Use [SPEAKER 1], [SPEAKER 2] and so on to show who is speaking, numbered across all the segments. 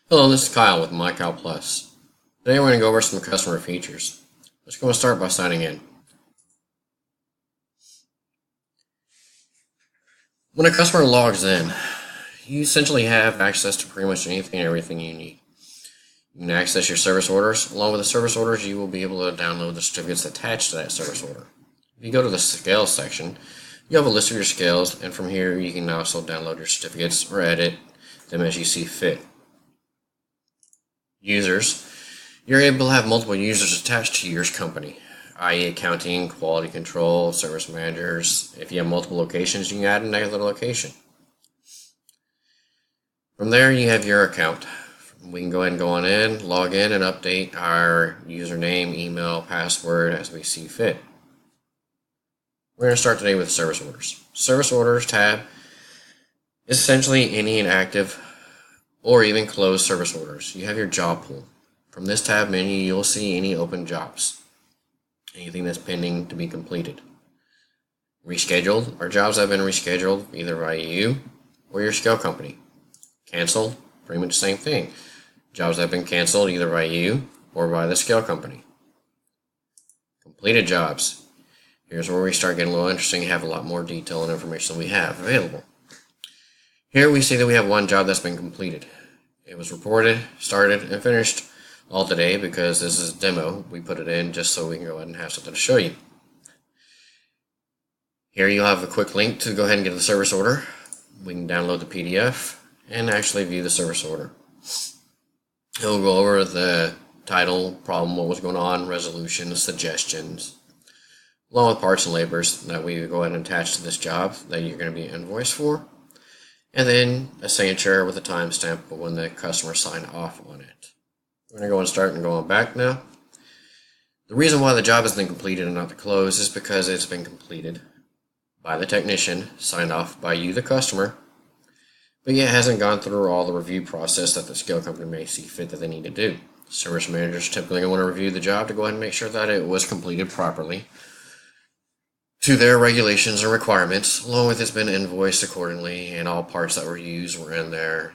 [SPEAKER 1] Hello, this is Kyle with MyCalPlus. Today we're going to go over some customer features. Let's go and start by signing in. When a customer logs in, you essentially have access to pretty much anything and everything you need. You can access your service orders. Along with the service orders, you will be able to download the certificates attached to that service order. If you go to the scales section, you have a list of your scales, and from here you can also download your certificates or edit them as you see fit. Users. You're able to have multiple users attached to your company, i.e. accounting, quality control, service managers. If you have multiple locations, you can add another location. From there, you have your account. We can go ahead and go on in, log in, and update our username, email, password as we see fit. We're going to start today with service orders. Service orders tab is essentially any inactive or even closed service orders. You have your job pool. From this tab menu, you'll see any open jobs, anything that's pending to be completed. Rescheduled are jobs that have been rescheduled either by you or your scale company. Canceled, pretty much the same thing. Jobs that have been canceled either by you or by the scale company. Completed jobs. Here's where we start getting a little interesting and have a lot more detail and information we have available. Here we see that we have one job that's been completed. It was reported, started, and finished all today because this is a demo. We put it in just so we can go ahead and have something to show you. Here you'll have a quick link to go ahead and get the service order. We can download the PDF and actually view the service order. It'll go over the title, problem, what was going on, resolution, suggestions, along with parts and labors that we go ahead and attach to this job that you're going to be invoiced for. And then a signature with a timestamp when the customer signed off on it. We're going to go and start and go on back now. The reason why the job has been completed and not closed is because it's been completed by the technician, signed off by you, the customer, but yet hasn't gone through all the review process that the scale company may see fit that they need to do. Service managers typically want to review the job to go ahead and make sure that it was completed properly to their regulations and requirements, along with it's been invoiced accordingly and all parts that were used were in there.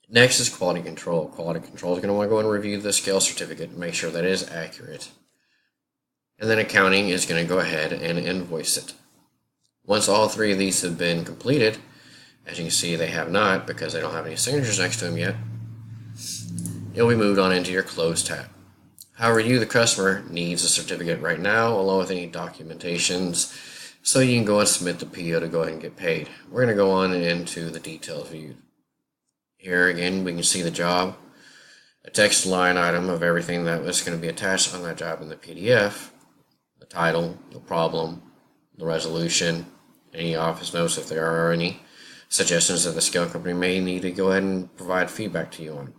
[SPEAKER 1] Next is quality control. Quality control is going to want to go and review the scale certificate and make sure that it is accurate. And then accounting is going to go ahead and invoice it. Once all three of these have been completed, as you can see they have not because they don't have any signatures next to them yet, you'll be moved on into your close tab. However, you, the customer, needs a certificate right now along with any documentations so you can go and submit the PO to go ahead and get paid. We're going to go on into the details view. Here again we can see the job, a text line item of everything that was going to be attached on that job in the PDF, the title, the problem, the resolution, any office notes if there are any, suggestions that the scale company may need to go ahead and provide feedback to you on.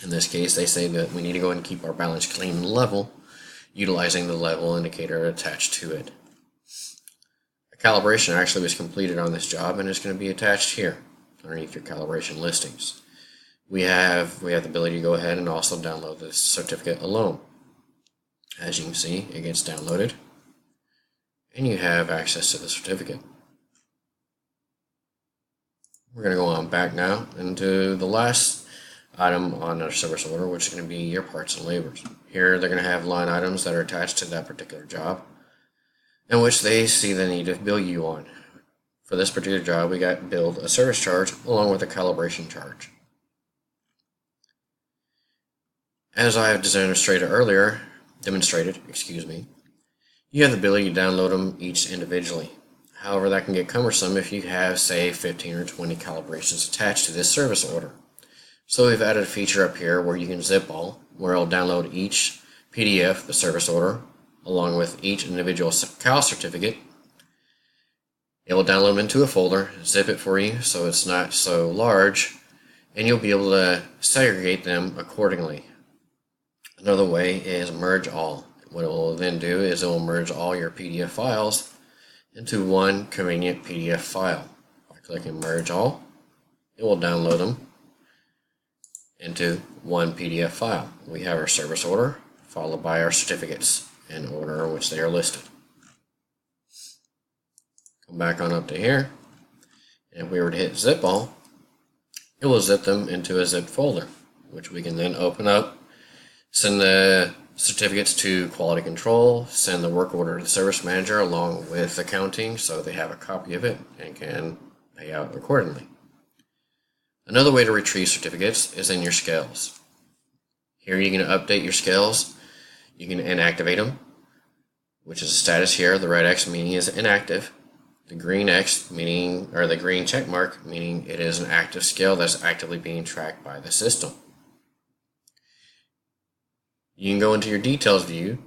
[SPEAKER 1] In this case, they say that we need to go ahead and keep our balance clean and level, utilizing the level indicator attached to it. A calibration actually was completed on this job and is going to be attached here underneath your calibration listings. We have the ability to go ahead and also download this certificate alone. As you can see, it gets downloaded and you have access to the certificate. We're going to go on back now into the last item on our service order, which is going to be your parts and labors. Here they're going to have line items that are attached to that particular job in which they see the need to bill you on. For this particular job, we got billed a service charge along with a calibration charge. As I have demonstrated earlier, you have the ability to download them each individually. However, that can get cumbersome if you have, say, 15 or 20 calibrations attached to this service order. So we've added a feature up here where you can zip all, where it'll download each PDF, the service order, along with each individual cal certificate. It will download them into a folder, zip it for you so it's not so large, and you'll be able to segregate them accordingly. Another way is merge all. What it will then do is it will merge all your PDF files into one convenient PDF file. By clicking merge all, it will download them into one PDF file. We have our service order followed by our certificates in order in which they are listed. Come back on up to here, and if we were to hit zip all, it will zip them into a zipped folder, which we can then open up, send the certificates to quality control, send the work order to the service manager along with accounting so they have a copy of it and can pay out accordingly. Another way to retrieve certificates is in your scales. Here you can update your scales. You can inactivate them, which is a status here. The red X meaning is inactive. The green X meaning, or the green check mark meaning it is an active scale that's actively being tracked by the system. You can go into your details view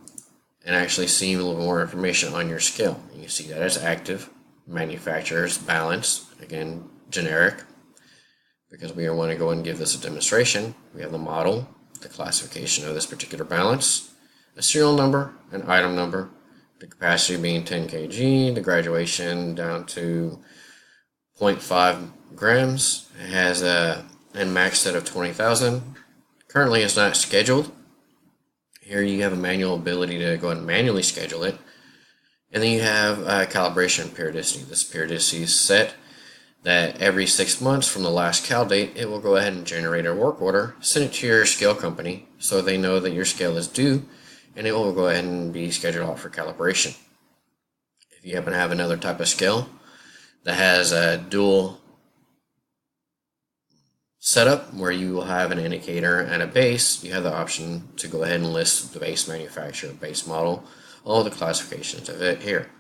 [SPEAKER 1] and actually see a little more information on your scale. You can see that it's active, manufacturer's balance, again generic, because we want to go and give this a demonstration. We have the model, the classification of this particular balance, a serial number, an item number, the capacity being 10 kg, the graduation down to 0.5 grams. It has a max set of 20,000. Currently it's not scheduled. Here you have a manual ability to go and manually schedule it. And then you have calibration periodicity. This periodicity is set that every 6 months from the last cal date, it will go ahead and generate a work order, send it to your scale company so they know that your scale is due, and it will go ahead and be scheduled out for calibration. If you happen to have another type of scale that has a dual setup where you will have an indicator and a base, you have the option to go ahead and list the base manufacturer, base model, all the classifications of it here.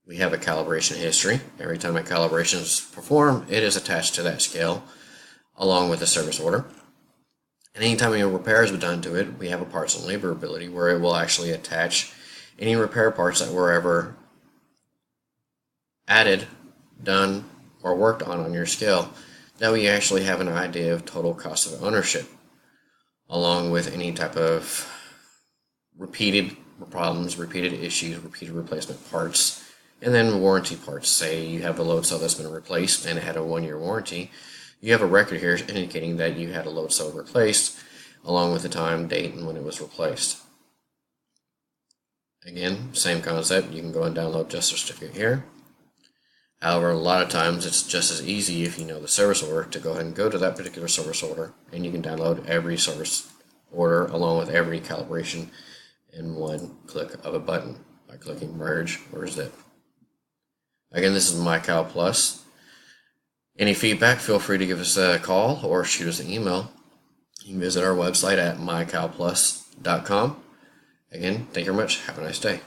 [SPEAKER 1] We have a calibration history. Every time a calibration is performed, it is attached to that scale along with the service order. And anytime any repairs are done to it, we have a parts and labor ability where it will actually attach any repair parts that were ever added, done, or worked on your scale. That we actually have an idea of total cost of ownership, along with any type of repeated problems, repeated issues, repeated replacement parts, and then warranty parts. Say you have a load cell that's been replaced and it had a 1-year warranty. You have a record here indicating that you had a load cell replaced, along with the time, date, and when it was replaced. Again, same concept. You can go and download just a certificate here. However, a lot of times it's just as easy if you know the service order to go ahead and go to that particular service order, and you can download every service order along with every calibration in one click of a button by clicking merge or zip. Again, this is MyCalPlus. Any feedback, feel free to give us a call or shoot us an email. You can visit our website at MyCalPlus.com. Again, thank you very much. Have a nice day.